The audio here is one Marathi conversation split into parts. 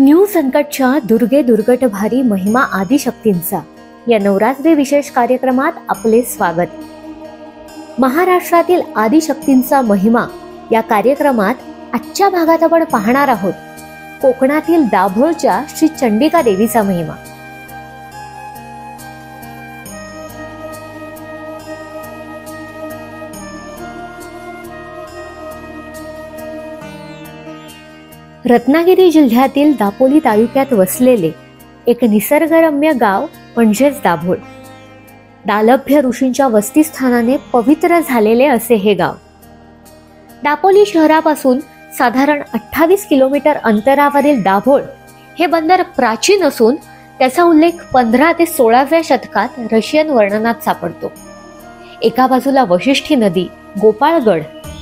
न्यू संकटच्या दुर्गे दुर्गट भारी महिमा आदिशक्तींचा या नवरात्री विशेष कार्यक्रमात आपले स्वागत। महाराष्ट्रातील आदिशक्तींचा महिमा या कार्यक्रमात आजच्या भागात आपण पाहणार आहोत कोकणातील दाभोळच्या श्री चंडिका देवीचा महिमा। रत्नागिरी जिल्ह्यातील दापोली तालुक्यात वसलेले एक निसर्गरम्य गाव म्हणजेच दाभोळ। दालभ्य ऋषींच्या वस्तीस्थानाने पवित्र झालेले असे हे गाव। दापोली शहरापासून साधारण 28 किलोमीटर अंतरावरील दाभोळ हे बंदर प्राचीन असून त्याचा उल्लेख 15 ते 16व्या शतकात रशियन वर्णनात सापडतो। एका बाजूला वशिष्ठी नदी, गोपाळगड,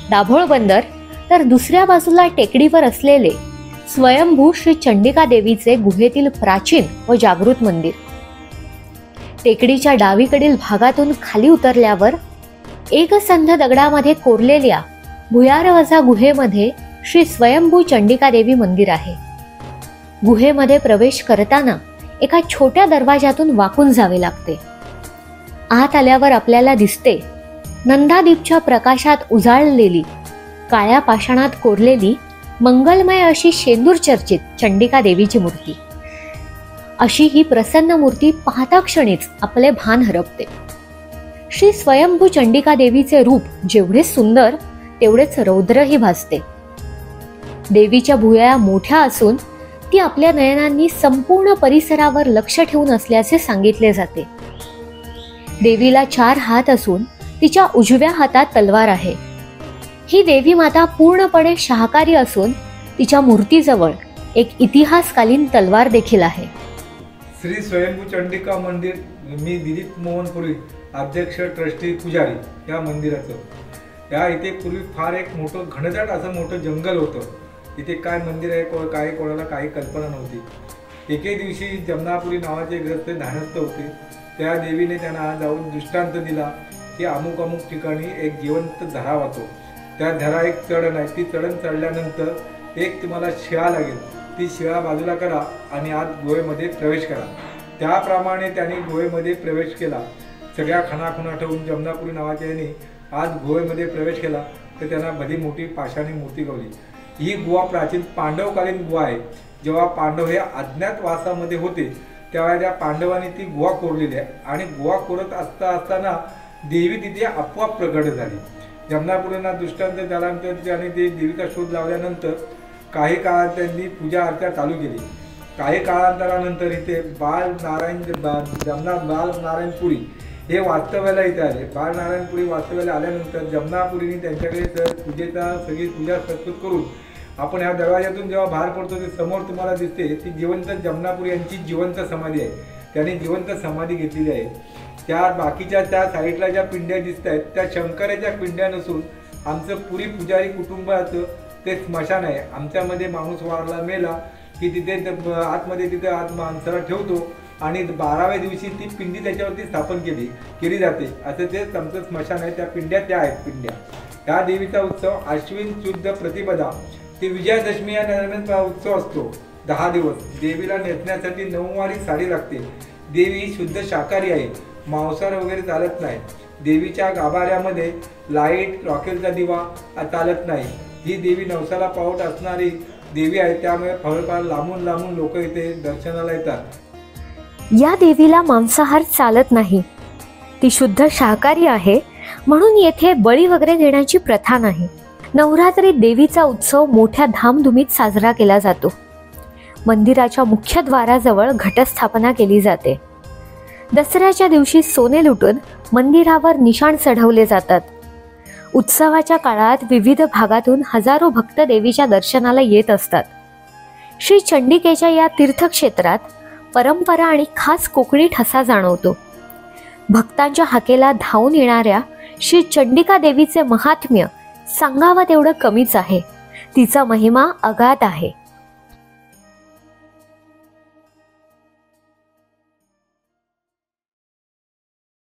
दाभोळ बंदर, तर दुसऱ्या बाजूला टेकडीवर असलेले स्वयंभू श्री चंडिका देवीचे गुहेतील प्राचीन व जागृत मंदिर। टेकडीच्या डावीकडील भागातून खाली उतरल्यावर एकसंध दगडामध्ये कोरलेल्या भुयारवजा गुहेमध्ये श्री स्वयंभू चंडिका देवी मंदिर आहे। गुहेमध्ये प्रवेश करताना एका छोट्या दरवाजातून वाकून जावे लागते। आत आल्यावर आपल्याला दिसते नंदादीपच्या प्रकाशात उजाळलेली काळ्या पाषाणात कोरलेली मंगलमय अशी शेंदूर चर्चित चंडिका देवीची मूर्ती। अशी ही प्रसन्न मूर्ती पाहता क्षणीच आपले भान हरपते। श्री स्वयंभू चंडिका देवीचे रूप जेवढे सुंदर तेवढेच रौद्रही भासते। देवीच्या भुया मोठ्या असून ती आपल्या नयनांनी संपूर्ण परिसरावर लक्ष ठेवून असल्याचे सांगितले जाते। देवीला 4 हात असून तिच्या उजव्या हातात तलवार आहे। ही देवी माता पूर्णपणे शाकाहारी असून तिच्या मूर्तीजवळ एक इतिहासकालीन तलवार देखील आहे। श्री स्वयंभू चंडिका मंदिर मी दिलीप मोहन पुरी, अध्यक्ष ट्रस्टी पुजारी या मंदिराचं। या इथे पूर्वी फार एक मोठं घनदाट असं मोठं जंगल होतं। इथे काय मंदिर आहे काय कोणाला काही कल्पना नव्हती। एके दिवशी जमनापुरी नावाचे ग्रस्त धानस्थ होते। त्या देवीने त्यांना जाऊन दृष्टांत दिला की अमुक अमुक ठिकाणी एक जिवंत झरा वाहतो, त्या झरा एक चढण आहे, ती चढण चढल्यानंतर एक तुम्हाला शिळा लागेल, ती शिळा बाजूला करा आणि आत गुहेमध्ये प्रवेश करा। त्याप्रमाणे त्यांनी गुहेमध्ये प्रवेश केला। सगळ्या खणाखुणा ठेवून जमनापुरी नावाच्या याने आत गुहेमध्ये प्रवेश केला तर त्यांना भली मोठी पाषाणी मूर्ती गावली। ही गुहा प्राचीन पांडवकालीन गुहा आहे। जेव्हा पांडव हे अज्ञातवासामध्ये होते तेव्हा त्या पांडवांनी ती गुहा कोरलेली आहे आणि गुहा कोरत असताना देवी तिथे आपोआप प्रकट झाली। जमनापुरींना दृष्टांत झाल्यानंतर त्यांनी ते देवीचा शोध लावल्यानंतर काही काळात त्यांनी पूजा अर्चा चालू केली। काही काळांतरानंतर इथे बाल नारायणपुरी हे वास्तव्याला इथे आले। बाल नारायणपुरी वास्तव्याला आल्यानंतर जमनापुरीने त्यांच्याकडे पूजेचा सगळी पूजा प्रस्तुत करून आपण ह्या दरवाजातून जेव्हा बाहेर पडतो ते समोर तुम्हाला दिसते ती जिवंत जमनापुरी यांची जिवंत समाधी आहे। त्यांनी जिवंत समाधी घेतलेली आहे। त्या बाकीच्या त्या साईडला ज्या पिंड्या दिसत आहेत त्या शंकराच्या पिंड्या नसून आमचं पुरी पुजारी कुटुंबाचं ते स्मशान आहे। आमच्यामध्ये माणूस वारला मेला की तिथे आतमध्ये तिथे आत माणसाला ठेवतो आणि 12व्या दिवशी ती पिंडी त्याच्यावरती स्थापन केली जाते। असं ते आमचं स्मशान आहे। त्या पिंड्या त्या आहेत पिंड्या। ह्या देवीचा उत्सव आश्विन शुद्ध प्रतिपदा ते विजयादशमी या दरम्यान उत्सव असतो। 10 दिवस देवीला नेसण्यासाठी 9 वारी साडी लागते। देवी शुद्ध शाकाहारी आहे, मांसाहार वगैरे चालत नाही। देवीच्या गाभाऱ्यामध्ये लाईट रॉकेलचा दिवा चालत नाही। ही देवी नवसाला पावट असणारी देवी आहे, त्यामुळे फार लांबून लोक इथे दर्शनाला येतात। या देवीला मांसाहार चालत नाही, ती शुद्ध शाकाहारी आहे, म्हणून येथे बळी वगैरे देण्याची प्रथा नाही। नवरात्रीत देवीचा उत्सव मोठ्या धामधुमीत साजरा केला जातो। मंदिराच्या मुख्य द्वाराजवळ घटस्थापना केली जाते। दसऱ्याच्या दिवशी सोने लुटून मंदिरावर निशाण चढवले जातात। उत्सवाच्या काळात विविध भागातून हजारो भक्त देवीच्या दर्शनाला येत असतात। श्री चंडिकेच्या या तीर्थक्षेत्रात परंपरा आणि खास कोकणी ठसा जाणवतो। भक्तांच्या हाकेला धावून येणाऱ्या श्री चंडिका देवीचे महात्म्य सांगावं तेवढं कमीच आहे। तिचा महिमा अगाध आहे।